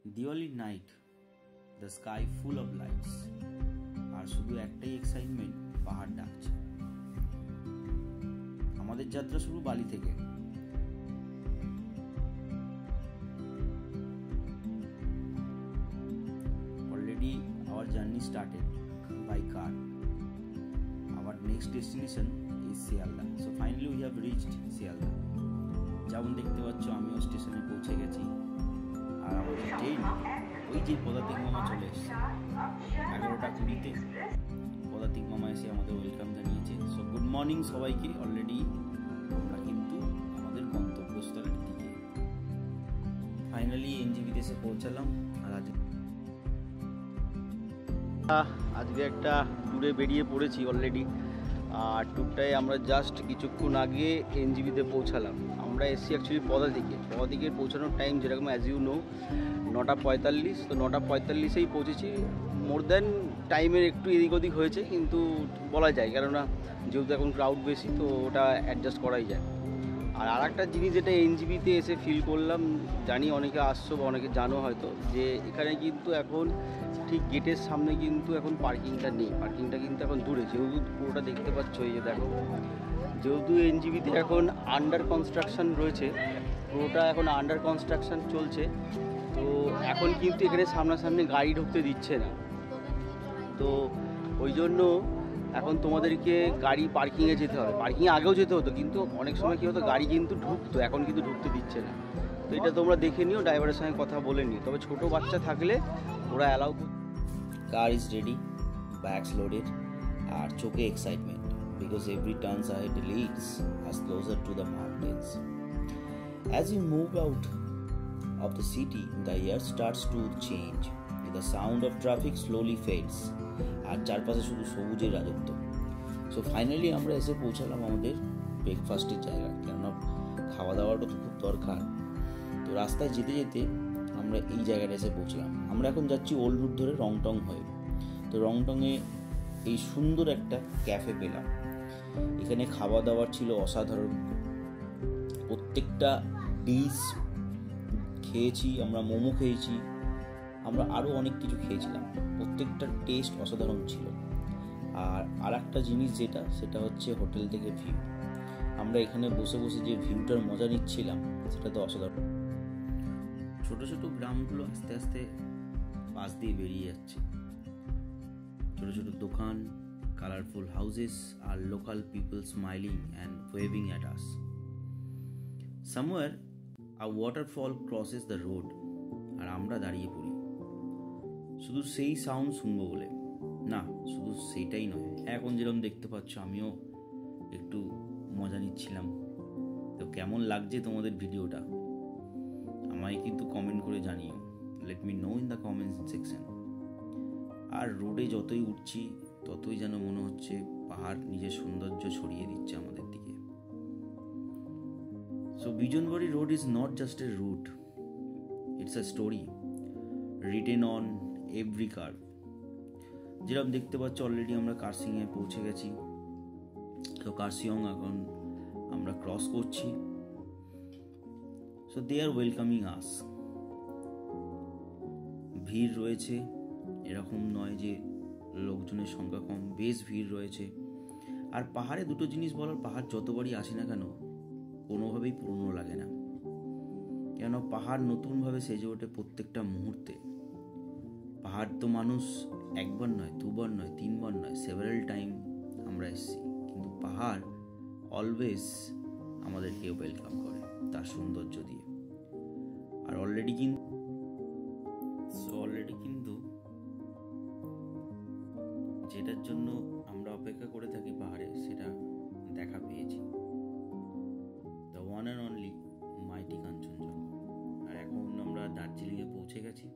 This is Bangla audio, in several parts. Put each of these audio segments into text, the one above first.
Diwali night, the sky full of lights, আর শুধু একটাই এক্সাইটমেন্ট, পাহাড় ডাকছে। আমাদের যাত্রা শুরু বালি থেকে। Already our journey started by car. Our next destination is Sialda. So finally we have reached Sialda. যেমন দেখতে পাচ্ছ আমিও স্টেশনে পৌঁছে গেছি, আর আমাদের ট্রেন ওই যে পদাতিক মামা চলে এসেছে 11:20 পদাতিক মামা এসে আমাদের ওয়েলকাম জানিয়েছে। সো গুড মর্নিং সবাইকে। অলরেডি আমরা কিন্তু আমাদের গন্তব্যস্থলের দিকে ফাইনালি এনজিবিতে এসে পৌঁছালাম। আর আজকে একটা ট্যুরে বেরিয়ে পড়েছি অলরেডি। আর ট্যুরটায় আমরা জাস্ট কিছুক্ষণ আগে এনজিবিতে পৌঁছালাম। আমরা এসেছি অ্যাকচুয়ালি পদাতিকের পৌঁছানোর টাইম যেরকম অ্যাজ ইউ নো 9:45। তো 9:45-এই পৌঁছেছি। মোর দ্যান টাইমের একটু এদিক ওদিক হয়েছে, কিন্তু বলা যায়, কেননা যেহেতু এখন ক্রাউড বেশি তো ওটা অ্যাডজাস্ট করাই যায়। আর একটা জিনিস যেটা এনজিবিতে এসে ফিল করলাম, জানি অনেকে আসছো বা অনেকে জানো হয়তো, যে এখানে কিন্তু এখন ঠিক গেটের সামনে কিন্তু এখন পার্কিংটা নেই। পার্কিংটা কিন্তু এখন দূরে, যেহেতু পুরোটা দেখতে পাচ্ছ, এই যে দেখো, যেহেতু এনজিবিতে এখন আন্ডার কনস্ট্রাকশন রয়েছে, পুরোটা এখন আন্ডার কনস্ট্রাকশন চলছে, তো এখন কিন্তু এখানে সামনাসামনি গাড়ি ঢুকতে দিচ্ছে না। তো ওই জন্য এখন তোমাদেরকে গাড়ি পার্কিংয়ে যেতে হবে। পার্কিংয়ে আগেও যেতে হতো, কিন্তু অনেক সময় কী হতো, গাড়ি কিন্তু ঢুকতো, এখন কিন্তু ঢুকতে দিচ্ছে না। তো এটা তোমরা দেখে নিও, ড্রাইভারের সঙ্গে কথা বলে নিও। তবে ছোটো বাচ্চা থাকলে ওরা অ্যালাউ করবে। Car is ready, bags loaded, আর চোখে excitement, because every turn ahead leads us closer to the mountains. As we move out of the city, the air starts to change. The sound of traffic slowly fades, আর চারপাশে শুধু সবুজের রাজত্ব। সো ফাইনালি আমরা এসে পৌঁছালাম আমাদের ব্রেকফাস্টের জায়গায়, কেননা খাওয়া দাওয়াটা তো খুব দরকার। তো রাস্তায় যেতে যেতে আমরা এই জায়গাটা এসে পৌঁছলাম। আমরা এখন যাচ্ছি ওল্ড রুট ধরে রংটং হয়ে। তো রংটংয়ে এই সুন্দর একটা ক্যাফে পেলাম। এখানে খাওয়া দাওয়ার ছিল অসাধারণ, প্রত্যেকটা ডিশ খেয়েছি আমরা, মোমো খেয়েছি আমরা, আরও অনেক কিছু খেয়েছিলাম। প্রত্যেকটা টেস্ট অসাধারণ ছিল। আর একটা জিনিস সেটা হচ্ছে হোটেল থেকে ভিউ। আমরা এখানে বসে বসে যে ভিউটার মজা নিচ্ছিলাম, সেটা তো অসাধারণ। ছোট ছোট গ্রামগুলো আস্তে আস্তে পাশ দিয়ে বেরিয়ে যাচ্ছে। ছোট ছোট দোকান, কালারফুল হাউসেস, আর local people smiling and waving at us. Somewhere a waterfall crosses the road, আর আমরা দাঁড়িয়ে পড়ি শুধু সেই সাউন্ড শুনবো বলে। না, শুধু সেইটাই নয়, এখন যেরকম দেখতে পাচ্ছ আমিও একটু মজা নিচ্ছিলাম। তো কেমন লাগছে তোমাদের ভিডিওটা আমায় কিন্তু কমেন্ট করে জানিও। Let me know in the comment section. আর রোডে যতই উঠছি ততই যেন মনে হচ্ছে পাহাড় নিজের সৌন্দর্য ছড়িয়ে দিচ্ছে আমাদের দিকে। So Bijanbari road is not just a route, it's a story written on every curve. যেরকম দেখতে পাচ্ছ অলরেডি আমরা কার্সিংয়ে পৌঁছে গেছি। তো কার্সিয়ং এখন আমরা ক্রস করছি। সো দে আর ওয়েলকামিং আস। ভিড় রয়েছে, এরকম নয় যে লোকজনের সংখ্যা কম, বেশ ভিড় রয়েছে। আর পাহাড়ে দুটো জিনিস বলার, পাহাড় যতবারই আসে না কেন কোনোভাবেই পুরনো লাগে না, কেন পাহাড় নতুনভাবে সেজে ওঠে প্রত্যেকটা মুহূর্তে। পাহাড় তো মানুষ একবার নয়, দুবার নয়, তিনবার নয়, সেভারাল টাইম আমরা এসেছি, কিন্তু পাহাড় অলওয়েজ আমাদেরকে ওয়েলকাম করে তার সৌন্দর্য দিয়ে। আর অলরেডি কিন্তু যেটার জন্য আমরা অপেক্ষা করে থাকি পাহাড়ে, সেটা দেখা পেয়েছি, the one and only mighty Kanchenjunga. আর এখন আমরা দার্জিলিংয়ে পৌঁছে গেছি।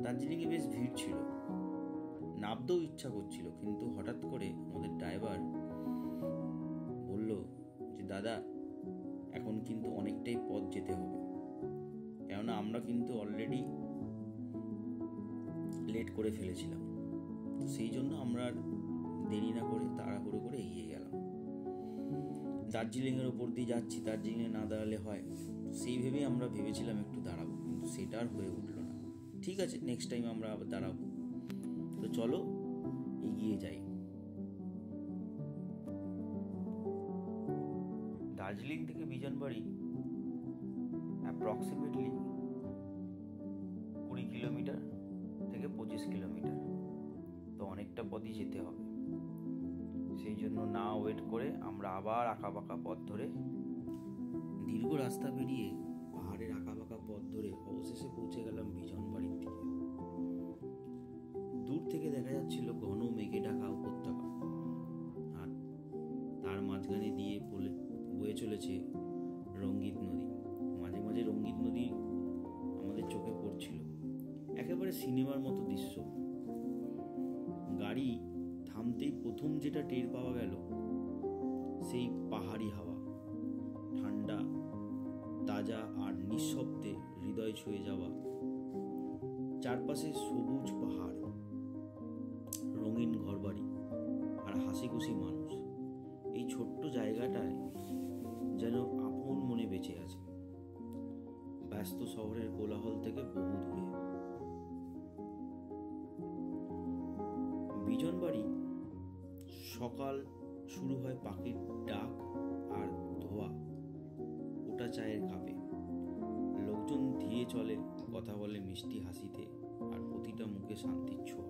দার্জিলিংয়ে বেশ ভিড় ছিল, নামতেও ইচ্ছা করছিল, কিন্তু হঠাৎ করে আমাদের ড্রাইভার বলল যে দাদা এখন কিন্তু অনেকটাই পথ যেতে হবে, কেননা আমরা কিন্তু অলরেডি লেট করে ফেলেছিলাম। তো সেই জন্য আমরা দেরি না করে তাড়াহুড়ো করে এগিয়ে গেলাম। দার্জিলিংয়ের ওপর দিয়ে যাচ্ছি, দার্জিলিংয়ে না দাঁড়ালে হয়, সেই ভেবেই আমরা ভেবেছিলাম একটু দাঁড়াবো, কিন্তু সেটা আর হয়ে উঠলো না। ঠিক আছে, নেক্সট টাইম আমরা আবার দাঁড়াবো। তো চলো এগিয়ে যাই। দার্জিলিং থেকে বিজনবাড়ি অ্যাপ্রক্সিমেটলি 20 কিলোমিটার থেকে 25 কিলোমিটার, তো অনেকটা পথই যেতে হবে। সেই জন্য না ওয়েট করে আমরা আবার আঁকাবাঁকা পথ ধরে, দীর্ঘ রাস্তা পেরিয়ে পাহাড়ের আঁকাবাঁকা পথ ধরে অবশেষে পৌঁছে গেলাম বিজনবাড়ির দিকে। দূর থেকে দেখা যাচ্ছিল ঘন মেঘে ঢাকা উপত্যকা, আর তার মাঝখানে দিয়ে বয়ে চলেছে রঙ্গিত নদী। মাঝে মাঝে রঙ্গিত নদী আমাদের চোখে পড়ছিল, একেবারে সিনেমার মতো দৃশ্য। গাড়ি থামতেই প্রথম যেটা টের পাওয়া গেল, সেই পাহাড়ি হাওয়া, ঠান্ডা, তাজা আর নিঃশব্দে হৃদয় ছুঁয়ে যাওয়া। চারপাশে সবুজ পাহাড়, রঙিন ঘরবাড়ি আর হাসি খুশি মানুষ। এই ছোট্ট জায়গাটায় যেন আপন মনে বেঁচে আছে, ব্যস্ত শহরের কোলাহল থেকে বহু দূরে। বিজনবাড়ি সকাল শুরু হয় পাখির ডাক আর ধোয়া ওটা চায়ের কাপে। লোকজন ধীরে চলে, কথা বলে মিষ্টি হাসিতে, আর প্রতিটা মুখে শান্তির ছোঁয়া।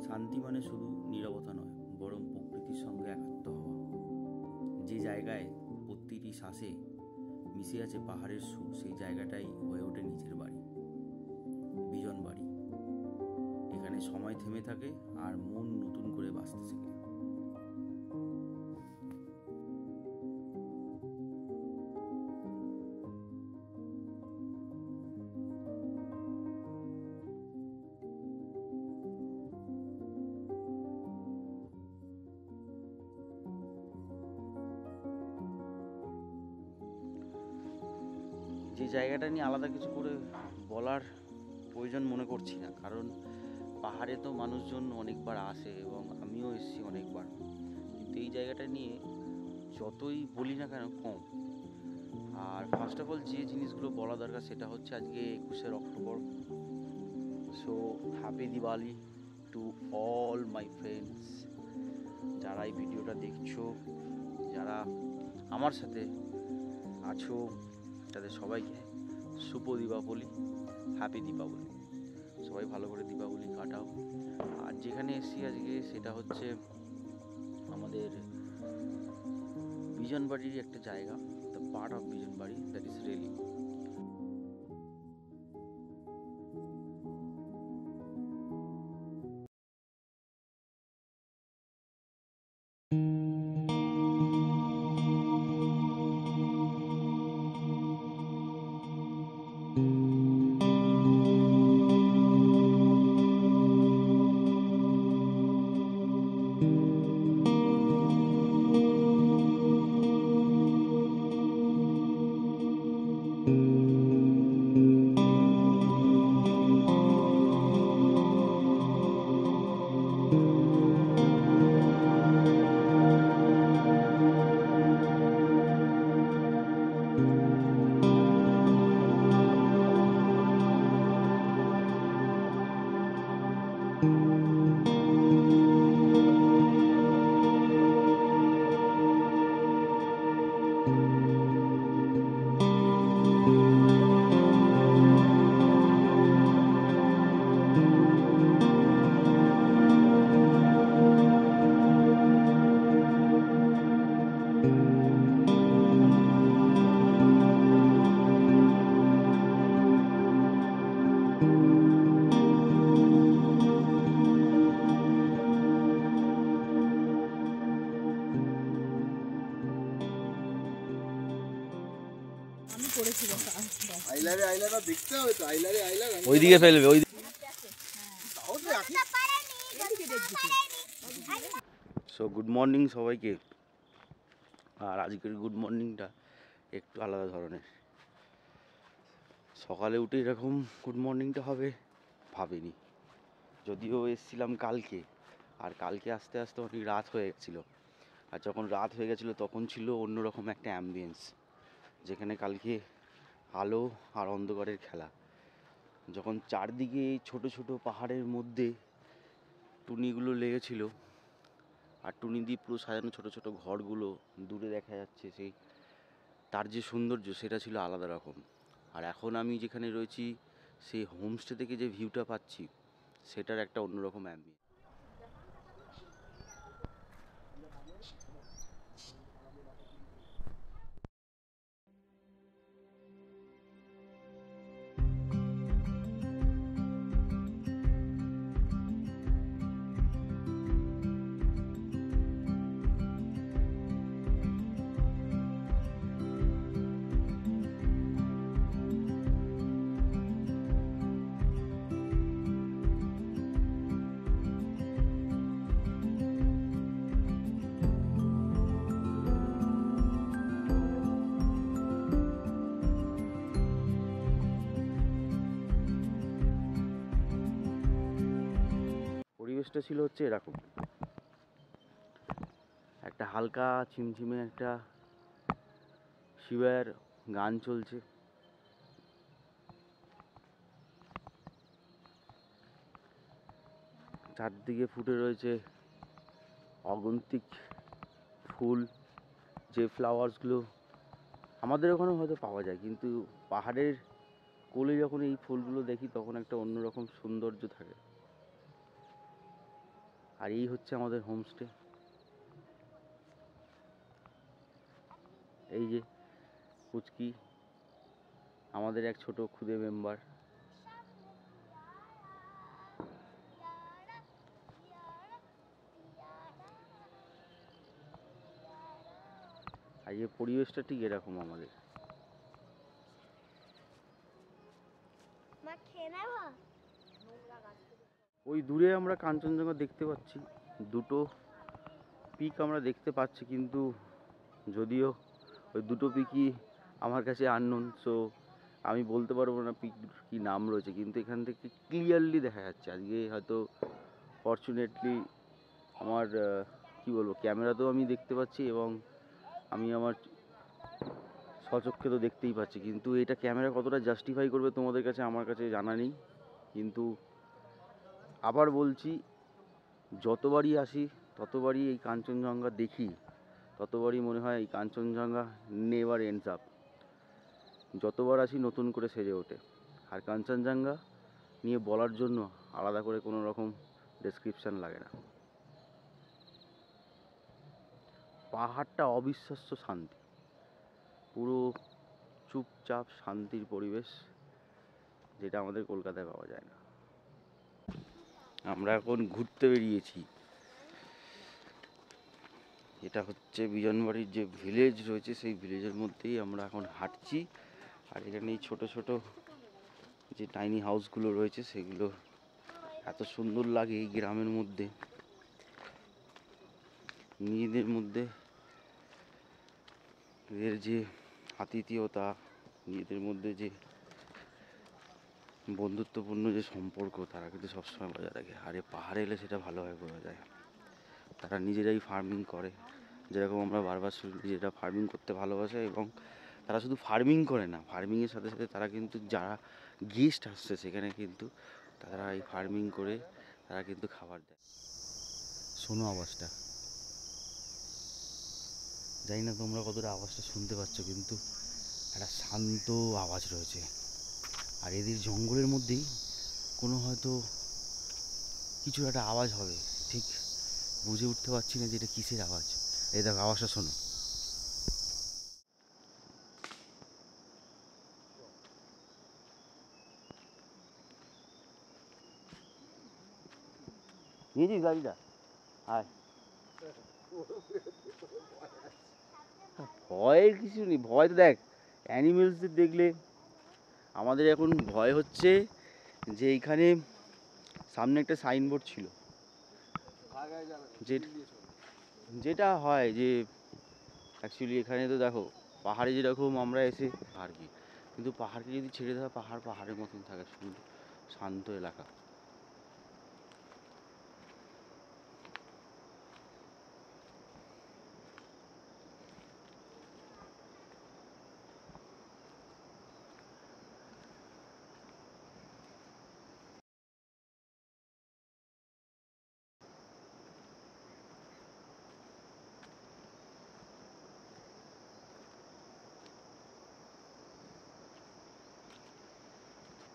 শান্তি মানে শুধু নীরবতা নয়, বরং প্রকৃতির সঙ্গে একাত্ম হওয়া। যে জায়গায় প্রতিটি শ্বাসে মিশে আছে পাহাড়ের সুর, সেই জায়গাটাই হয়ে ওঠে নিজের বাড়ি, বিজনবাড়ি। এখানে সময় থেমে থাকে আর মন নতুন করে বাঁচতে শেখে। যে জায়গাটা নিয়ে আলাদা কিছু করে বলার প্রয়োজন মনে করছি না, কারণ পাহাড়ে তো মানুষজন অনেকবার আসে এবং আমিও এসেছি অনেকবার, কিন্তু এই জায়গাটা নিয়ে যতই বলি না কেন কম। আর ফার্স্ট অফ অল যে জিনিসগুলো বলা দরকার সেটা হচ্ছে আজকে 21শে অক্টোবর। So happy Diwali to all my friends, যারা এই ভিডিওটা দেখছো, যারা আমার সাথে আছো, তাদের সবাইকে শুভ দীপাবলি, হ্যাপি দীপাবলি। সবাই ভালো করে দীপাবলি কাটাও। আর যেখানে এসেছি আজকে সেটা হচ্ছে আমাদের বিজনবাড়ির একটা জায়গা, the part of Bijanbari that is Relli. ওইদিকে ফেলবে, ওই সো গুড মর্নিং সবাইকে। আর আজকের গুড মর্নিংটা একটু আলাদা ধরনের। সকালে উঠে এরকম গুড মর্নিংটা হবে ভাবিনি, যদিও এসেছিলাম কালকে, আর কালকে আস্তে আস্তে অনেক রাত হয়ে গেছিলো। আর যখন রাত হয়ে গেছিলো তখন ছিল অন্যরকম একটা অ্যাম্বিয়েন্স, যেখানে কালকে আলো আর অন্ধকারের খেলা। যখন চারদিকে এই ছোটো ছোটো পাহাড়ের মধ্যে টুনিগুলো লেগেছিল, আর টুনি দিয়ে পুরো সাজানো ছোটো ছোটো ঘরগুলো দূরে দেখা যাচ্ছে, সেই তার যে সৌন্দর্য সেটা ছিল আলাদা রকম। আর এখন আমি যেখানে রয়েছি সেই হোমস্টে থেকে যে ভিউটা পাচ্ছি সেটার একটা অন্যরকম অ্যাম্বিয়েন্স। পরিবেশটা ছিল হচ্ছে এরকম, একটা হালকা ঝিমঝিমে একটা শিবের গান চলছে, চারদিকে ফুটে রয়েছে অগন্তিক ফুল, যে ফ্লাওয়ার্সগুলো আমাদের ওখানে হয়তো পাওয়া যায়, কিন্তু পাহাড়ের কোলে যখন এই ফুলগুলো দেখি তখন একটা অন্যরকম সৌন্দর্য থাকে। আর এই হচ্ছে আমাদের হোমস্টে। এই যে পুচকি আমাদের এক ছোট খুদে মেম্বার। আর এই পরিবেশটা ঠিক এরকম আমাদের। ওই দূরে আমরা কাঞ্চনজঙ্ঘা দেখতে পাচ্ছি, দুটো পিক আমরা দেখতে পাচ্ছি, কিন্তু যদিও ওই দুটো পিকই আমার কাছে আননোন, সো আমি বলতে পারবো না পিক দুটোর কী নাম রয়েছে, কিন্তু এখান থেকে ক্লিয়ারলি দেখা যাচ্ছে। আজকে হয়তো ফরচুনেটলি আমার কী বলবো, ক্যামেরাতেও আমি দেখতে পাচ্ছি এবং আমি আমার স্বচক্ষে তো দেখতেই পাচ্ছি, কিন্তু এটা ক্যামেরা কতটা জাস্টিফাই করবে তোমাদের কাছে আমার কাছে জানা নেই। কিন্তু আবার বলছি, যতবারই আসি ততবারই এই কাঞ্চনজঙ্ঘা দেখি, ততবারই মনে হয় এই কাঞ্চনজঙ্ঘা নেভার এন্ডস আপ। যতবার আসি নতুন করে সেজে ওঠে। আর কাঞ্চনজঙ্ঘা নিয়ে বলার জন্য আলাদা করে কোনো রকম ডেসক্রিপশান লাগে না। পাহাড়টা অবিশ্বাস্য শান্তি, পুরো চুপচাপ শান্তির পরিবেশ, যেটা আমাদের কলকাতায় পাওয়া যায় না। আমরা এখন ঘুরতে বেরিয়েছি। এটা হচ্ছে বিজনবাড়ির যে ভিলেজ রয়েছে সেই ভিলেজের মধ্যেই আমরা এখন হাঁটছি। আর এখানে এই ছোটো ছোটো যে টাইনি হাউসগুলো রয়েছে সেগুলো এত সুন্দর লাগে এই গ্রামের মধ্যে। নিজেদের মধ্যে এদের যে আতিথেয়তা, নিজেদের মধ্যে যে বন্ধুত্বপূর্ণ যে সম্পর্ক, তারা কিন্তু সবসময় বজায় রাখে। আর এই পাহাড়ে এলে সেটা ভালোভাবে বোঝা যায়। তারা নিজেরাই ফার্মিং করে, যেরকম আমরা বারবার শুনি, নিজেরা ফার্মিং করতে ভালোবাসে। এবং তারা শুধু ফার্মিং করে না, ফার্মিংয়ের সাথে সাথে তারা কিন্তু যারা গেস্ট আসছে সেখানে কিন্তু তারা এই ফার্মিং করে তারা কিন্তু খাবার দেয়। শোনো আওয়াজটা, জানি না তোমরা কতটা আওয়াজটা শুনতে পাচ্ছ, কিন্তু একটা শান্ত আওয়াজ রয়েছে। আর এদের জঙ্গলের মধ্যেই কোনো হয়তো কিছু একটা আওয়াজ হবে, ঠিক বুঝে উঠতে পারছি না যে এটা কিসের আওয়াজ। এই দেখো আওয়াজটা শোনো। নিয়েছিস গাড়িটা? আয়, ভয়ের কিছু নেই। ভয় তো দেখ, অ্যানিমেলসদের দেখলে আমাদের এখন ভয় হচ্ছে যে এইখানে সামনে একটা সাইনবোর্ড ছিল, যেটা হয় যে অ্যাকচুয়ালি এখানে তো দেখো পাহাড়ে যেরকম আমরা এসে পাহাড় কি, কিন্তু পাহাড়কে যদি ছেড়ে দেওয়া, পাহাড় পাহাড়ের মতন থাকে, সুন্দর শান্ত এলাকা।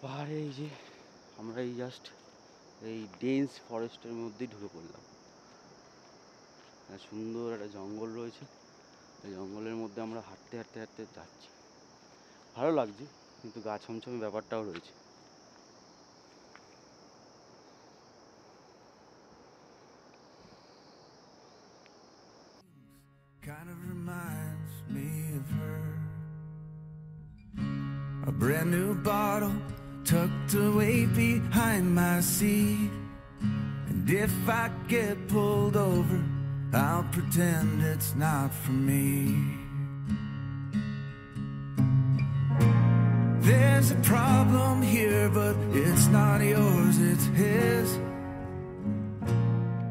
পাহাড়ে এই যে আমরা এই জাস্ট এই ডেন্স ফরেস্টের মধ্যেই ঢুকে পড়লাম। সুন্দর একটা জঙ্গল রয়েছে, এই জঙ্গলের মধ্যে আমরা হাঁটতে হাঁটতে হাঁটতে যাচ্ছি। ভালো লাগছে, কিন্তু গা ছমছমে ব্যাপারটাও রয়েছে। Kind of reminds me of her. A brand new bottle tucked away behind my seat. And if I get pulled over, I'll pretend it's not for me. There's a problem here, but it's not yours, it's his.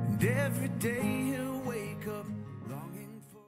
And every day he'll wake up longing for.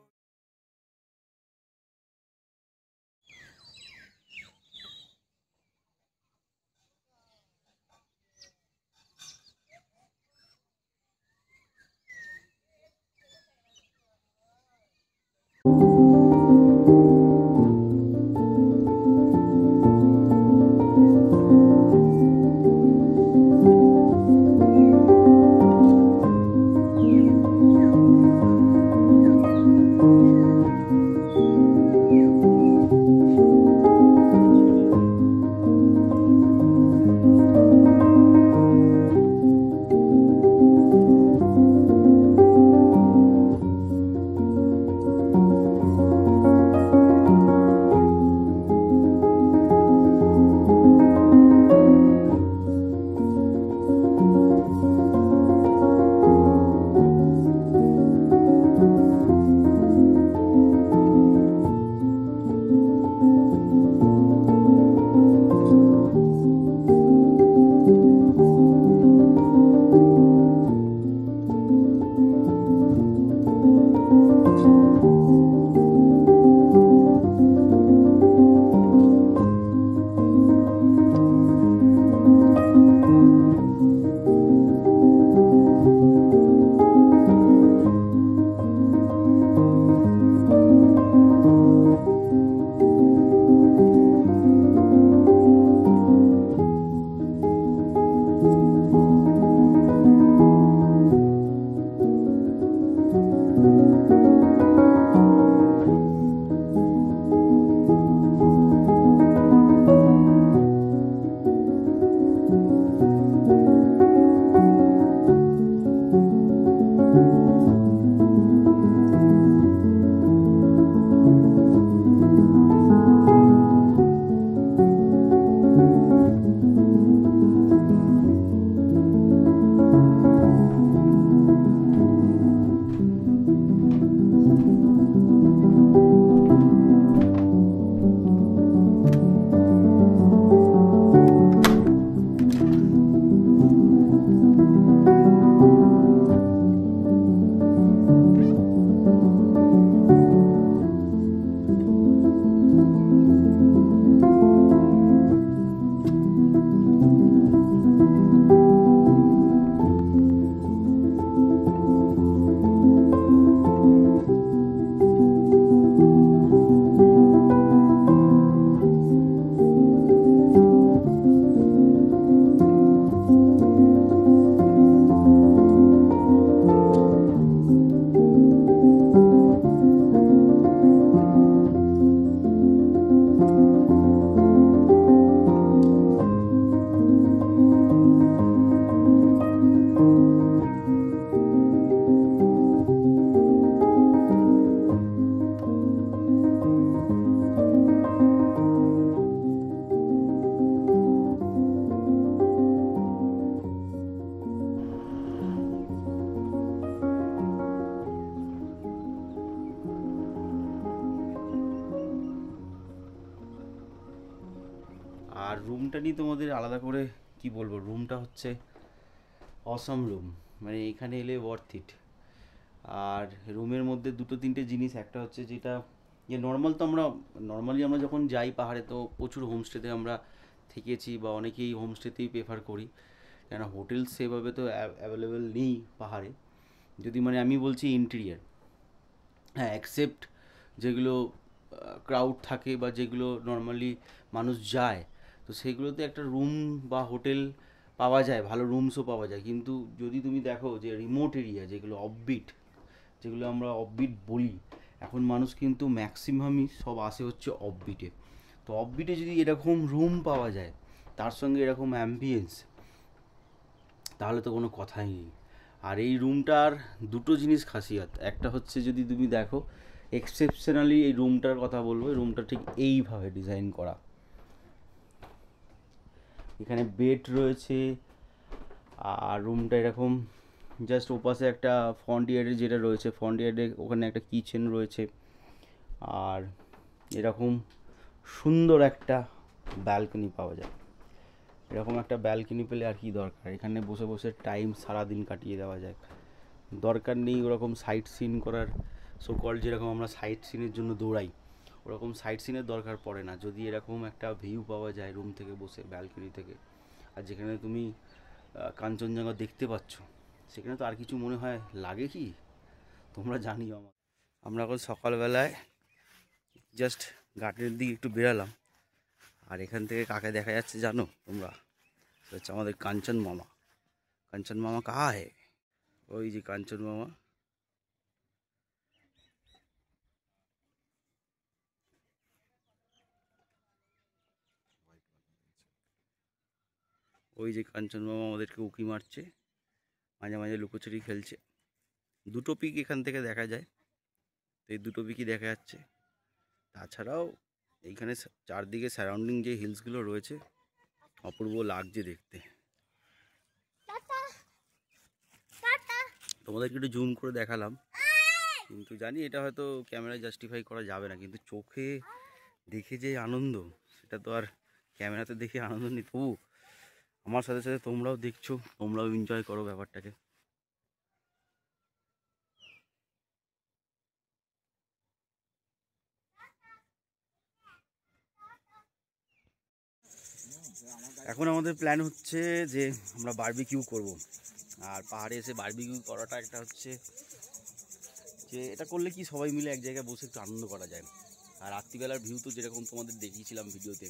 আর রুমটা নিয়ে তোমাদের আলাদা করে কি বলবো, রুমটা হচ্ছে অসম রুম, মানে এখানে এলে ওয়ার্থ ইট। আর রুমের মধ্যে দুটো তিনটে জিনিস, একটা হচ্ছে যেটা যে নর্মালি আমরা যখন যাই পাহাড়ে তো প্রচুর হোমস্টেতে আমরা থেকেছি, বা অনেকেই হোমস্টেতেই প্রেফার করি, কেন হোটেল সেভাবে তো অ্যাভেলেবেল নেই পাহাড়ে। যদি মানে আমি বলছি ইন্টেরিয়ার, হ্যাঁ, অ্যাকসেপ্ট যেগুলো ক্রাউড থাকে বা যেগুলো নর্মালি মানুষ যায়, তো সেগুলোতে একটা রুম বা হোটেল পাওয়া যায়, ভালো রুমসও পাওয়া যায়। কিন্তু যদি তুমি দেখো যে রিমোট এরিয়া যেগুলো অফবিট, যেগুলো আমরা অফবিট বলি, এখন মানুষ কিন্তু ম্যাক্সিমামই সব আসে হচ্ছে অফবিটে। তো অফবিটে যদি এরকম রুম পাওয়া যায়, তার সঙ্গে এরকম অ্যাম্বিয়েন্স, তাহলে তো কোনো কথাই নেই। আর এই রুমটার দুটো জিনিস খাসিয়াত। একটা হচ্ছে যদি তুমি দেখো এক্সেপশনালি এই রুমটার কথা বলবো, এই রুমটা ঠিক এইভাবে ডিজাইন করা। এখানে বেড রয়েছে, আর রুমটা এরকম জাস্ট ওপাশে একটা ফ্রন্ট ইয়ার্ডে যেটা রয়েছে, ফ্রন্ট ইয়ার্ডে ওখানে একটা কিচেন রয়েছে, আর এরকম সুন্দর একটা ব্যালকনি পাওয়া যায়। এরকম একটা ব্যালকনি পেলে আর কি দরকার, এখানে বসে বসে টাইম সারাদিন কাটিয়ে দেওয়া যায়। দরকার নেই ওরকম সাইট সিন করার, সোকল যেরকম আমরা সাইট সিনের জন্য দৌড়াই, ওরকম সাইট সিনের দরকার পড়ে না যদি এরকম একটা ভিউ পাওয়া যায় রুম থেকে বসে, ব্যালকনি থেকে। আর যেখানে তুমি কাঞ্চনজঙ্ঘা দেখতে পাচ্ছ, সেখানে তো আর কিছু মনে হয় লাগে কি? তোমরা জানিও। আমরা এখন সকালবেলায় জাস্ট গার্ডেনের দিকে একটু বেরালাম, আর এখান থেকে কাকে দেখা যাচ্ছে জানো তোমরা? হচ্ছে আমাদের কাঞ্চন মামা। কাঞ্চন মামা কাহা হে? ওই যে কাঞ্চন মামা। ওই যে কাঞ্চন মামা আমাদেরকে উকি মারছে, মাঝে মাঝে লুকোচুরি খেলছে। দুটো পিক এখান থেকে দেখা যায়, তো এই দুটো পিকই দেখা যাচ্ছে। তাছাড়াও এইখানে চারদিকে সারাউন্ডিং যে হিলসগুলো রয়েছে, অপূর্ব লাগছে দেখতে। তোমাদেরকে একটু জুম করে দেখালাম, কিন্তু জানি এটা হয়তো ক্যামেরায় জাস্টিফাই করা যাবে না, কিন্তু চোখে দেখে যে আনন্দ, সেটা তো আর ক্যামেরাতে দেখে আনন্দ নেই। তবু আমার সাথে সাথে তোমরাও দেখছো, তোমরাও এনজয় করো ব্যাপারটাকে। এখন আমাদের প্ল্যান হচ্ছে যে আমরা বারবিকিউ করব। আর পাহাড়ে এসে বারবিকিউ করাটা একটা হচ্ছে যে এটা করলে কি সবাই মিলে এক জায়গায় বসে একটু আনন্দ করা যায়। আর রাত্রিবেলার ভিউ তো যেরকম তোমাদের দেখিয়েছিলাম ভিডিওতে,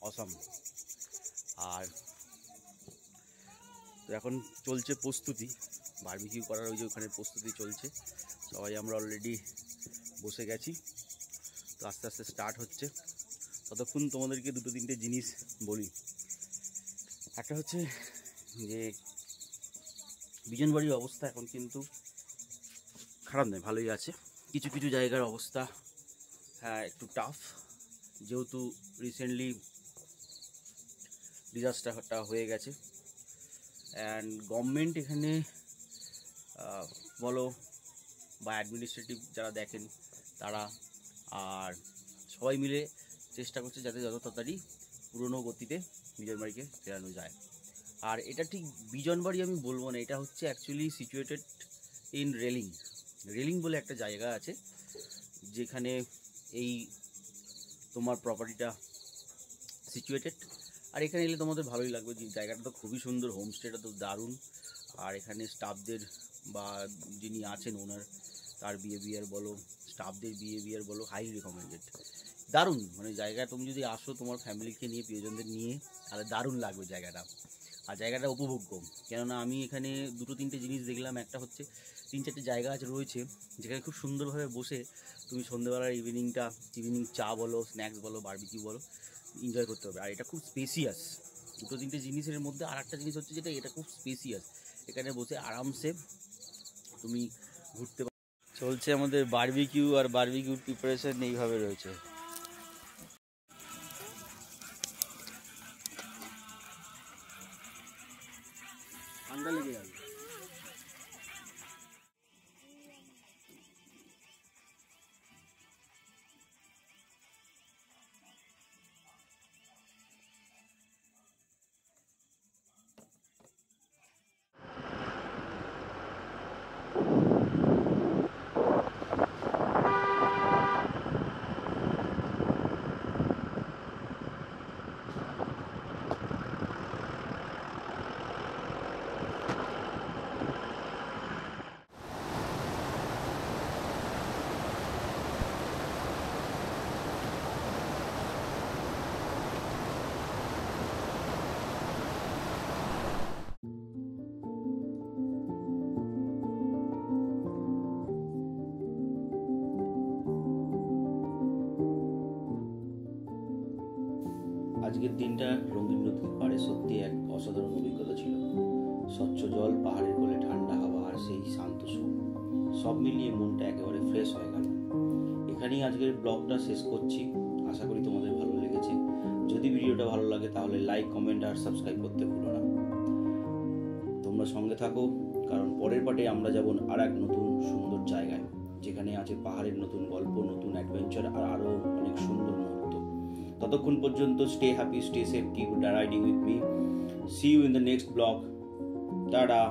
অসাম। আর তো এখন চলছে প্রস্তুতি বারবিকিউ করার, ওই যে ওখানে প্রস্তুতি চলছে। সবাই আমরা অলরেডি বসে গেছি, তো আস্তে আস্তে স্টার্ট হচ্ছে। ততক্ষণ তোমাদেরকে দুটো তিনটে জিনিস বলি। একটা হচ্ছে যে বিজনবাড়ির অবস্থা এখন কিন্তু খারাপ নয়, ভালোই আছে। কিছু কিছু জায়গার অবস্থা হ্যাঁ একটু টাফ, যেহেতু রিসেন্টলি ডিজাস্টারটা হয়ে গেছে। অ্যান্ড গভর্নমেন্ট এখানে বলো বা অ্যাডমিনিস্ট্রেটিভ যারা দেখেন তারা, আর সবাই মিলে চেষ্টা করছে যাতে যত তাড়াতাড়ি পুরনো গতিতে বিজনবাড়িকে ফেরানো যায়। আর এটা ঠিক বিজনবাড়ি আমি বলবো না, এটা হচ্ছে actually situated in railing. Railing বলে একটা জায়গা আছে যেখানে এই তোমার প্রপার্টিটা সিচুয়েটেড। আর এখানে এলে তোমাদের ভালোই লাগবে, যে জায়গাটা তো খুবই সুন্দর, হোমস্টেটা তো দারুণ। আর এখানে স্টাফদের বা যিনি আছেন ওনার, তার বিহেভিয়ার বলো, স্টাফদের বিহেভিয়ার বলো, হাই রেকমেন্ডেড, দারুণ। মানে জায়গা তুমি যদি আসো তোমার ফ্যামিলিকে নিয়ে, প্রিয়জনদের নিয়ে, তাহলে দারুণ লাগবে জায়গাটা। আর জায়গাটা উপভোগ্য, কেননা আমি এখানে দুটো তিনটে জিনিস দেখলাম। একটা হচ্ছে 3-4টে জায়গা আছে রয়েছে যেখানে খুব সুন্দরভাবে বসে তুমি সন্ধ্যেবেলার ইভিনিং চা বলো, স্ন্যাক্স বলো, বারবিকিউ বলো, এনজয় করতে হবে। আর এটা খুব স্পেসিয়াস। দুটো তিনটে জিনিসের মধ্যে আর একটা জিনিস হচ্ছে যেটা, এটা খুব স্পেসিয়াস। এখানে বসে আরামসে তুমি ঘুরতে চলছে আমাদের বারবিকিউ। আর বারবিকিউর প্রিপারেশন এইভাবে রয়েছে। ঠান্ডা লেগে যাবে। আজকের দিনটা রঙিন নদীর পাড়ে সত্যি এক অসাধারণ অভিজ্ঞতা ছিল। স্বচ্ছ জল, পাহাড়ের কোলে ঠান্ডা হাওয়া আর সেই শান্ত সুর, সব মিলিয়ে মনটা একেবারে ফ্রেশ হয়ে গেল। এখানেই আজকের ব্লগটা শেষ করছি। আশা করি তোমাদের ভালো লেগেছে। যদি ভিডিওটা ভালো লাগে তাহলে লাইক, কমেন্ট আর সাবস্ক্রাইব করতে ভুলো না। তোমরা সঙ্গে থাকো, কারণ পরের পার্টে আমরা যাব আর এক নতুন সুন্দর জায়গায়, যেখানে আছে পাহাড়ের নতুন গল্প, নতুন অ্যাডভেঞ্চার আর আরও অনেক সুন্দর মুহূর্ত। ততক্ষণ পর্যন্ত stay happy, stay safe, keep riding with me. See you in the next vlog. Tata.